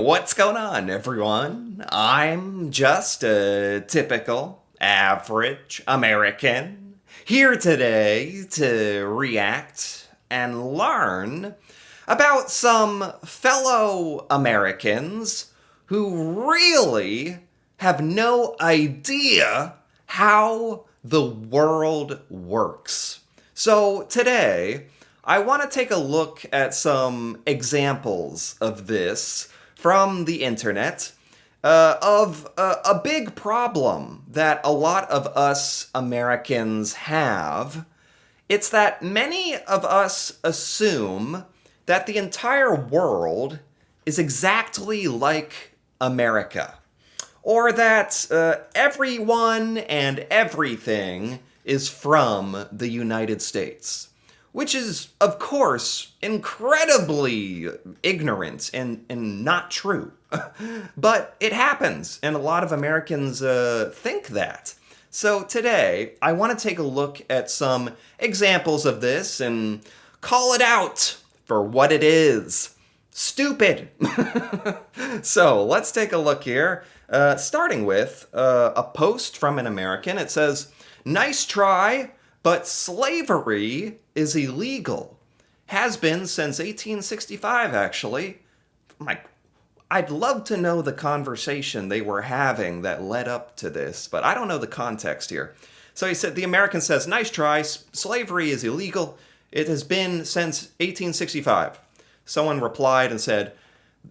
What's going on, everyone? I'm just a typical, average American here today to react and learn about some fellow Americans who really have no idea how the world works. So today, I want to take a look at some examples of this from the internet of a big problem that a lot of us Americans have. It's that many of us assume that the entire world is exactly like America, or that everyone and everything is from the United States, which is, of course, incredibly ignorant and not true. But it happens, and a lot of Americans think that. So today, I want to take a look at some examples of this and call it out for what it is. Stupid. So let's take a look here. Starting with a post from an American. It says, "Nice try, but slavery is illegal. Has been since 1865, actually." My, I'd love to know the conversation they were having that led up to this, but I don't know the context here. So he said, the American says, "Nice try, slavery is illegal. It has been since 1865. Someone replied and said,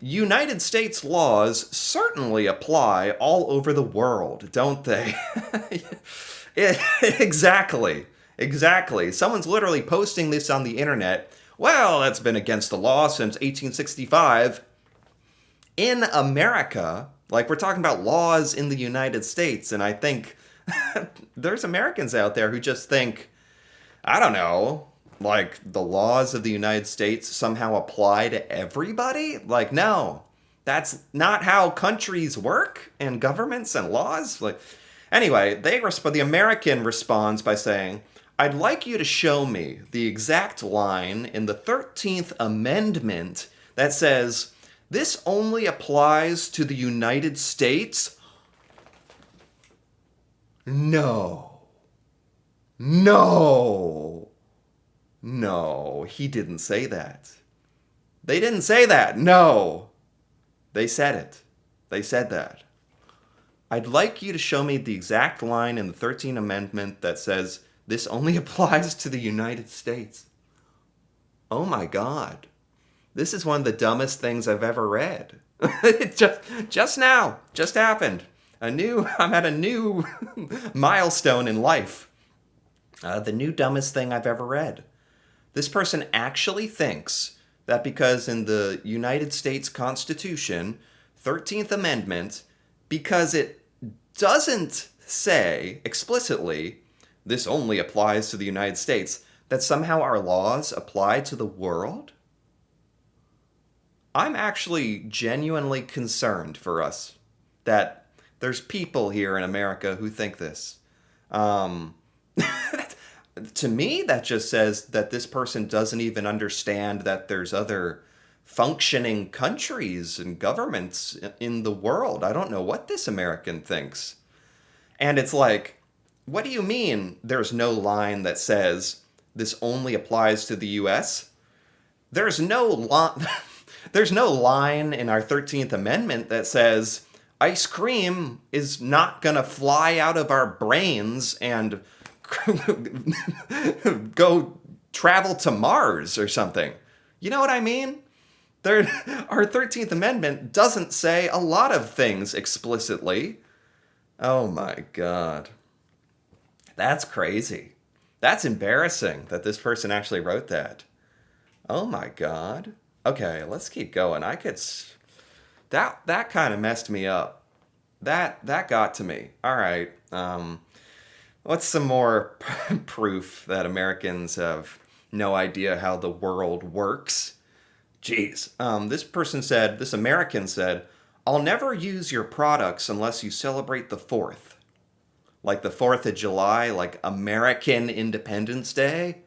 "United States laws certainly apply all over the world, don't they?" Exactly. Exactly. Someone's literally posting this on the internet. Well, that's been against the law since 1865. In America, like we're talking about laws in the United States, and I think there's Americans out there who just think, I don't know, like the laws of the United States somehow apply to everybody? Like, no, that's not how countries work and governments and laws. Like, anyway, the American responds by saying, "I'd like you to show me the exact line in the 13th Amendment that says this only applies to the United States." No. No. No, he didn't say that. They didn't say that. No. They said it. They said that. "I'd like you to show me the exact line in the 13th Amendment that says this only applies to the United States." Oh my God. This is one of the dumbest things I've ever read. It just now, just happened. I'm at a new milestone in life. The new dumbest thing I've ever read. This person actually thinks that because in the United States Constitution, 13th Amendment, because it doesn't say explicitly this only applies to the United States, that somehow our laws apply to the world? I'm actually genuinely concerned for us that there's people here in America who think this. Um, to me, that just says that this person doesn't even understand that there's other functioning countries and governments in the world. I don't know what this American thinks. And it's like, what do you mean there's no line that says this only applies to the US? There's no line. There's no line in our 13th Amendment that says ice cream is not going to fly out of our brains and go travel to Mars or something. You know what I mean? There, our 13th Amendment doesn't say a lot of things explicitly. Oh my God. That's crazy. That's embarrassing that this person actually wrote that. Oh my God. Okay, let's keep going. That kind of messed me up. That got to me. All right. What's some more proof that Americans have no idea how the world works? Jeez. This American said, "I'll never use your products unless you celebrate the 4th." Like the 4th of July, like American Independence Day.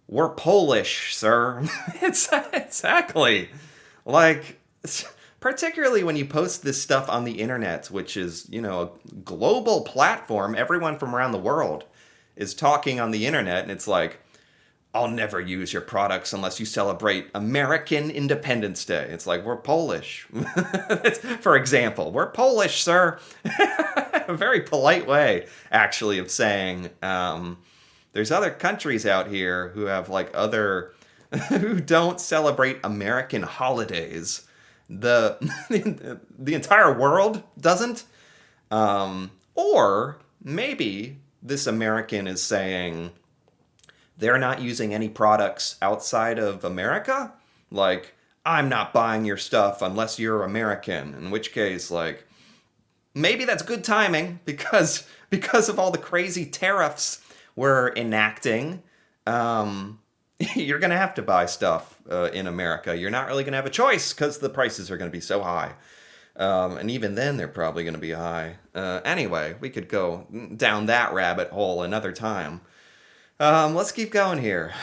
We're Polish, sir. It's exactly like particularly when you post this stuff on the internet, which is, a global platform. Everyone from around the world is talking on the internet, and it's like, I'll never use your products unless you celebrate American Independence Day. It's like, we're Polish. For example, we're Polish, sir. A very polite way, actually, of saying there's other countries out here who have like other, who don't celebrate American holidays. The the entire world doesn't. Or maybe this American is saying, they're not using any products outside of America? Like, I'm not buying your stuff unless you're American. In which case, like, maybe that's good timing because of all the crazy tariffs we're enacting. You're going to have to buy stuff in America. You're not really going to have a choice because the prices are going to be so high. And even then, they're probably going to be high. Anyway, we could go down that rabbit hole another time. Let's keep going here.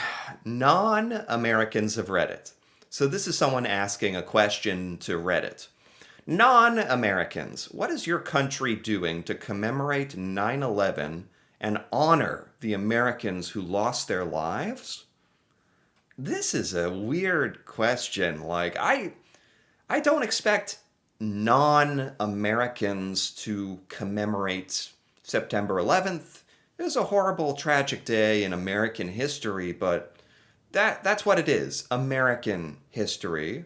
Non-Americans of Reddit. So this is someone asking a question to Reddit. Non-Americans, what is your country doing to commemorate 9/11 and honor the Americans who lost their lives? This is a weird question. Like, I don't expect non-Americans to commemorate September 11th. It was a horrible, tragic day in American history, but that's what it is, American history.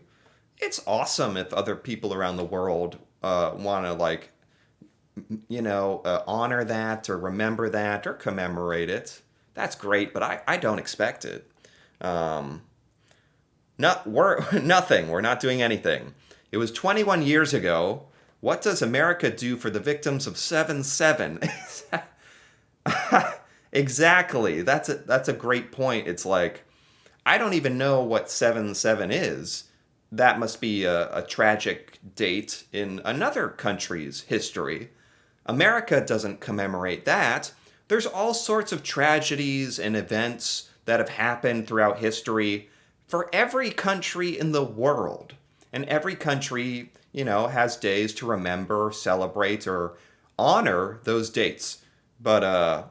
It's awesome if other people around the world want to, like, honor that or remember that or commemorate it. That's great, but I don't expect it. Nothing. We're not doing anything. It was 21 years ago. What does America do for the victims of 7/7? Exactly. That's a great point. It's like, I don't even know what 7/7 is. That must be a tragic date in another country's history. America doesn't commemorate that. There's all sorts of tragedies and events that have happened throughout history for every country in the world. And every country, has days to remember, celebrate, or honor those dates. But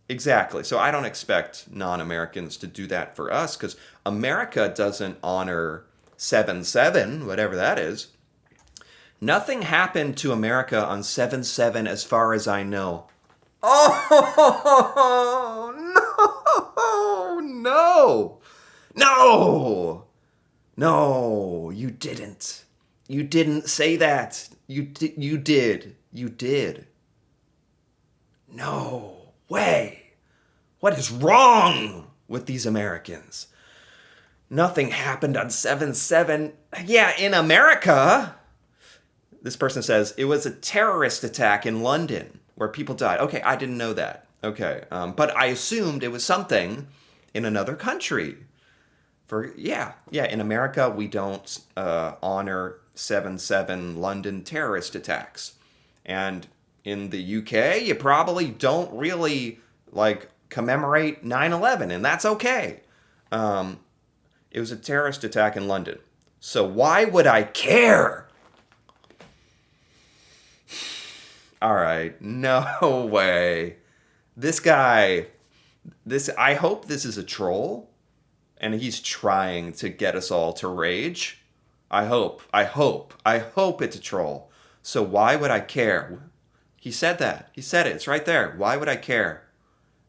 exactly. So I don't expect non-Americans to do that for us because America doesn't honor 7/7, whatever that is. Nothing happened to America on 7/7 as far as I know. Oh, no. No. No, you didn't. You didn't say that. You did. You did. No way. What is wrong with these Americans? Nothing happened on 7/7. Yeah, in America. This person says, it was a terrorist attack in London where people died. Okay, I didn't know that. Okay, but I assumed it was something in another country. In America, we don't honor 7/7 London terrorist attacks. And in the UK, you probably don't really, commemorate 9/11, and that's okay. It was a terrorist attack in London. So why would I care? All right, no way. This guy, I hope this is a troll, and he's trying to get us all to rage. I hope it's a troll. So why would I care? He said that. He said it. It's right there. Why would I care?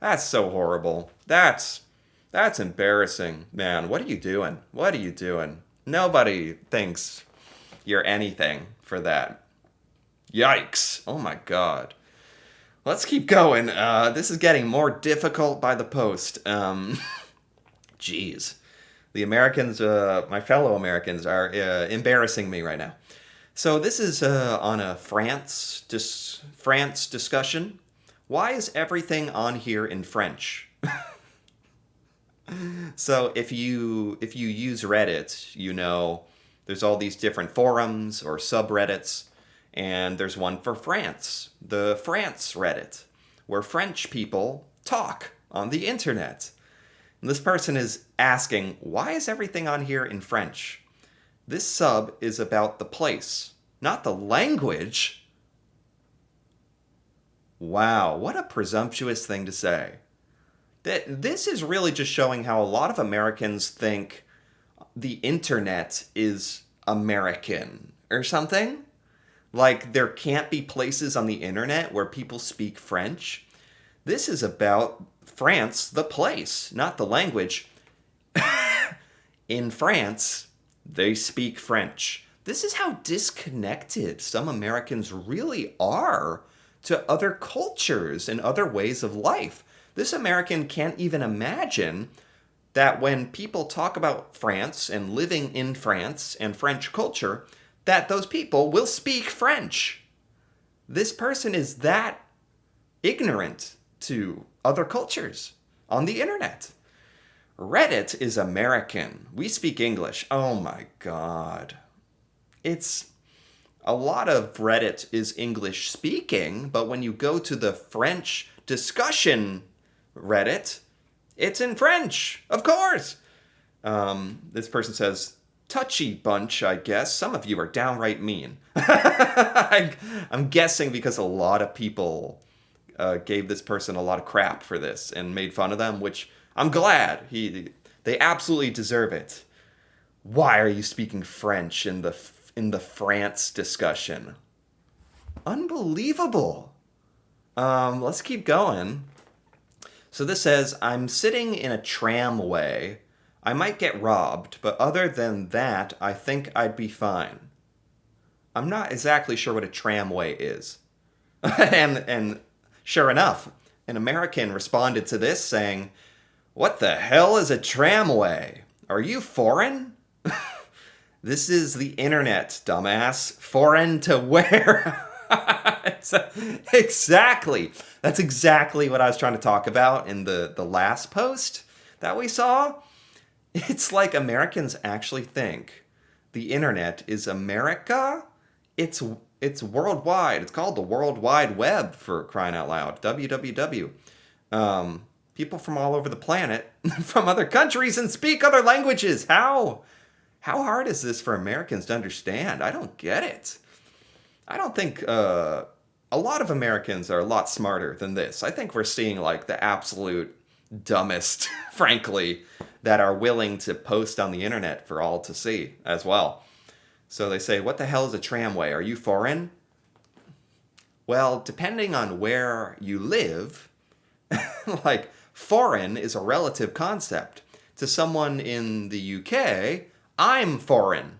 That's so horrible. That's embarrassing, man. What are you doing? What are you doing? Nobody thinks you're anything for that. Yikes. Oh my God. Let's keep going. This is getting more difficult by the post. Jeez. The Americans, my fellow Americans, are embarrassing me right now. So this is on a France discussion. Why is everything on here in French? So if you use Reddit, there's all these different forums or subreddits, and there's one for France, the France Reddit, where French people talk on the internet. And this person is asking, why is everything on here in French? This sub is about the place, not the language. Wow, what a presumptuous thing to say. This is really just showing how a lot of Americans think the internet is American or something. Like there can't be places on the internet where people speak French. This is about France, the place, not the language. In France, they speak French. This is how disconnected some Americans really are to other cultures and other ways of life. This American can't even imagine that when people talk about France and living in France and French culture, that those people will speak French. This person is that ignorant to other cultures on the internet. Reddit is American. We speak English. Oh my god. It's a lot of Reddit is English speaking, but when you go to the French discussion Reddit, it's in French, of course. This person says, touchy bunch, I guess. Some of you are downright mean. I'm guessing because a lot of people gave this person a lot of crap for this and made fun of them, which I'm glad. They absolutely deserve it. Why are you speaking French in the France discussion? Unbelievable. Let's keep going. So this says, I'm sitting in a tramway. I might get robbed, but other than that, I think I'd be fine. I'm not exactly sure what a tramway is. and sure enough, an American responded to this saying, what the hell is a tramway? Are you foreign? This is the internet, dumbass. Foreign to where? Exactly. That's exactly what I was trying to talk about in the last post that we saw. It's like Americans actually think the internet is America. It's worldwide. It's called the World Wide Web, for crying out loud. WWW. People from all over the planet, from other countries, and speak other languages. How hard is this for Americans to understand? I don't get it. I don't think a lot of Americans are a lot smarter than this. I think we're seeing like the absolute dumbest, frankly, that are willing to post on the internet for all to see as well. So they say, what the hell is a tramway? Are you foreign? Well, depending on where you live, like foreign is a relative concept. To someone in the UK, I'm foreign.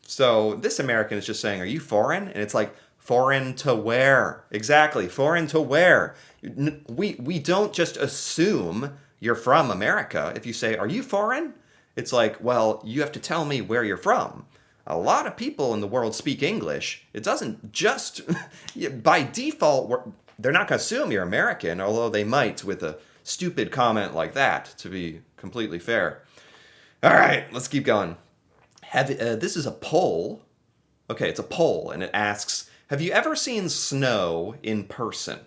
So this American is just saying, are you foreign? And it's like, foreign to where? Exactly, foreign to where? We don't just assume you're from America. If you say, are you foreign? It's like, well, you have to tell me where you're from. A lot of people in the world speak English. It doesn't just, by default, they're not going to assume you're American, although they might with a stupid comment like that, to be completely fair. All right, let's keep going. This is a poll. Okay, it's a poll, and it asks, have you ever seen snow in person?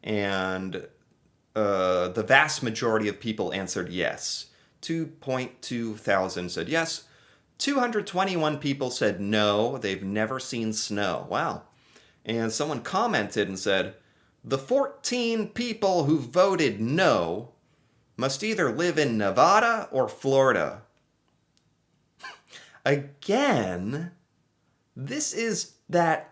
And the vast majority of people answered yes. 2.2 thousand said yes. 221 people said no, they've never seen snow. Wow. And someone commented and said, the 14 people who voted no must either live in Nevada or Florida. Again, this is that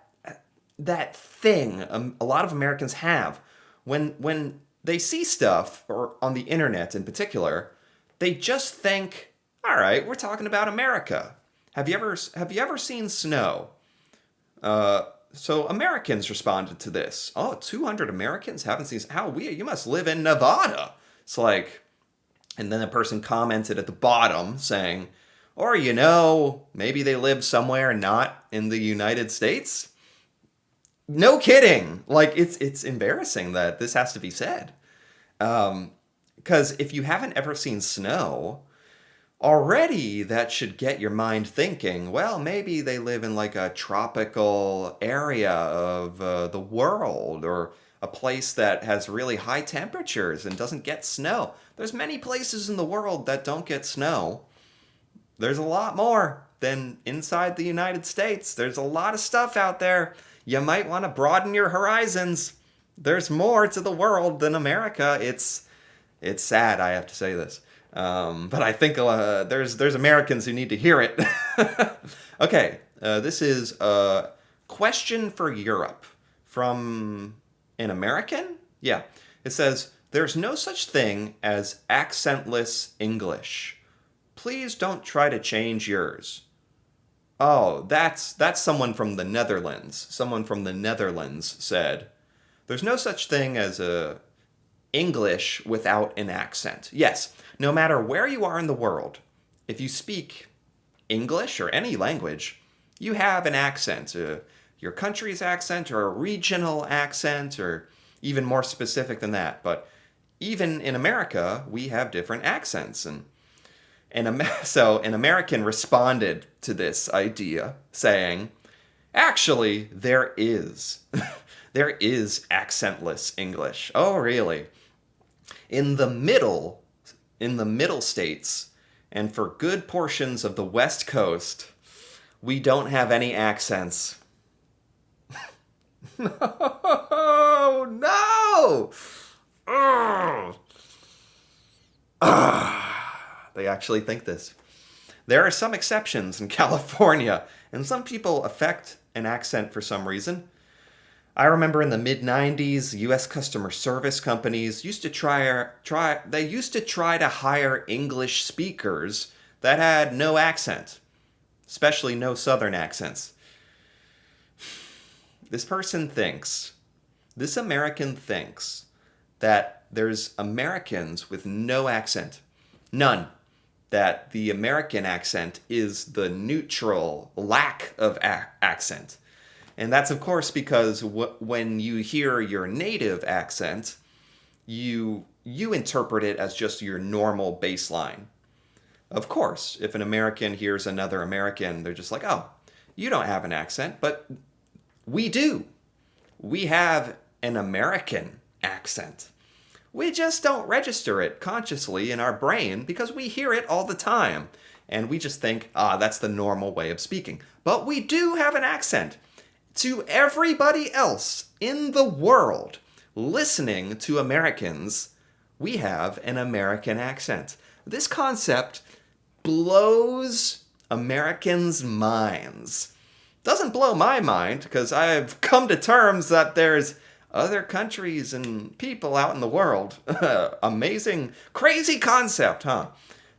thing a lot of Americans have. When they see stuff, or on the internet in particular, they just think, all right, we're talking about America. Have you ever seen snow? So Americans responded to this. Oh, 200 Americans haven't seen. How weird! You must live in Nevada. It's like, and then a person commented at the bottom saying, or maybe they live somewhere not in the United States. No kidding. Like it's embarrassing that this has to be said. Because if you haven't ever seen snow, already that should get your mind thinking, well, maybe they live in like a tropical area of the world, or a place that has really high temperatures and doesn't get snow. There's many places in the world that don't get snow. There's a lot more. than inside the United States. There's a lot of stuff out there. You might want to broaden your horizons. There's more to the world than America. It's sad, I have to say this. But I think there's Americans who need to hear it. Okay, this is a question for Europe from an American? Yeah. It says, there's no such thing as accentless English. Please don't try to change yours. Oh, that's someone from the Netherlands. Someone from the Netherlands said, there's no such thing as a English without an accent. Yes, no matter where you are in the world, if you speak English or any language, you have an accent. Your country's accent or a regional accent or even more specific than that. But even in America, we have different accents. So an American responded to this idea saying, actually, there is. There is accentless English. Oh, really? In the middle states, and for good portions of the West Coast, we don't have any accents. No, no! Ugh. They actually think this. There are some exceptions in California, and some people affect an accent for some reason. I remember in the mid-90s, U.S. customer service companies used to try to hire English speakers that had no accent, especially no Southern accents. This American thinks that there's Americans with no accent. None. That the American accent is the neutral lack of accent. And that's, of course, because when you hear your native accent, you interpret it as just your normal baseline. Of course, if an American hears another American, they're just like, oh, you don't have an accent, but we do. We have an American accent. We just don't register it consciously in our brain because we hear it all the time. And we just think, that's the normal way of speaking. But we do have an accent. To everybody else in the world listening to Americans, we have an American accent. This concept blows Americans' minds. Doesn't blow my mind, because I've come to terms that there's other countries and people out in the world. Amazing, crazy concept, huh?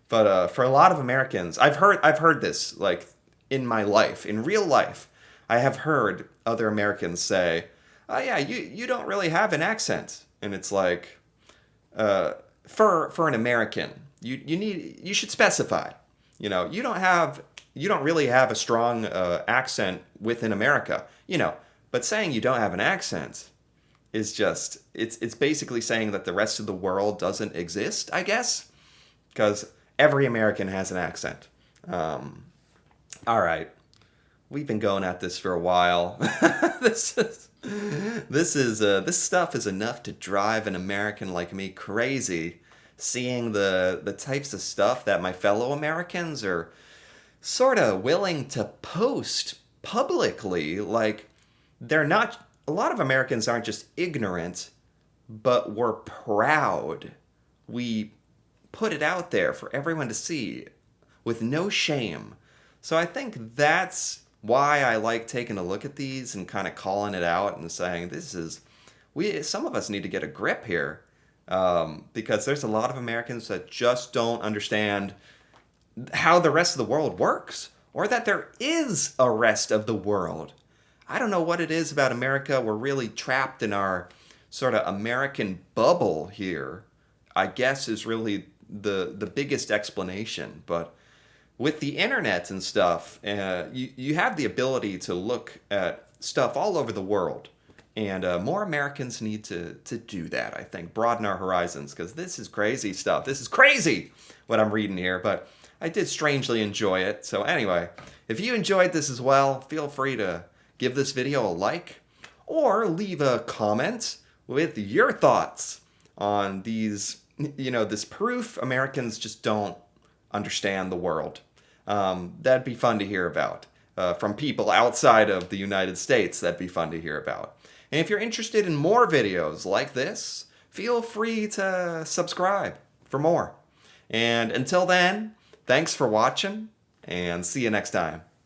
But for a lot of Americans, I've heard this, like, in my life, in real life. I have heard other Americans say, oh yeah, you don't really have an accent. And it's like, for an American, you should specify. You don't really have a strong accent within America. But saying you don't have an accent is just, it's basically saying that the rest of the world doesn't exist, I guess. Because every American has an accent. All right. We've been going at this for a while. This stuff is enough to drive an American like me crazy, seeing the types of stuff that my fellow Americans are sort of willing to post publicly. Like, a lot of Americans aren't just ignorant, but we're proud. We put it out there for everyone to see with no shame. So I think that's why I like taking a look at these and kind of calling it out and saying, some of us need to get a grip here. Because there's a lot of Americans that just don't understand how the rest of the world works, or that there is a rest of the world. I don't know what it is about America. We're really trapped in our sort of American bubble here, I guess, is really the biggest explanation. But with the internet and stuff, you have the ability to look at stuff all over the world. And more Americans need to do that, I think. Broaden our horizons, because this is crazy stuff. This is crazy what I'm reading here, but I did strangely enjoy it. So anyway, if you enjoyed this as well, feel free to give this video a like or leave a comment with your thoughts on these, this proof Americans just don't understand the world. That'd be fun to hear about. From people outside of the United States, that'd be fun to hear about. And if you're interested in more videos like this, feel free to subscribe for more. And until then, thanks for watching, and see you next time.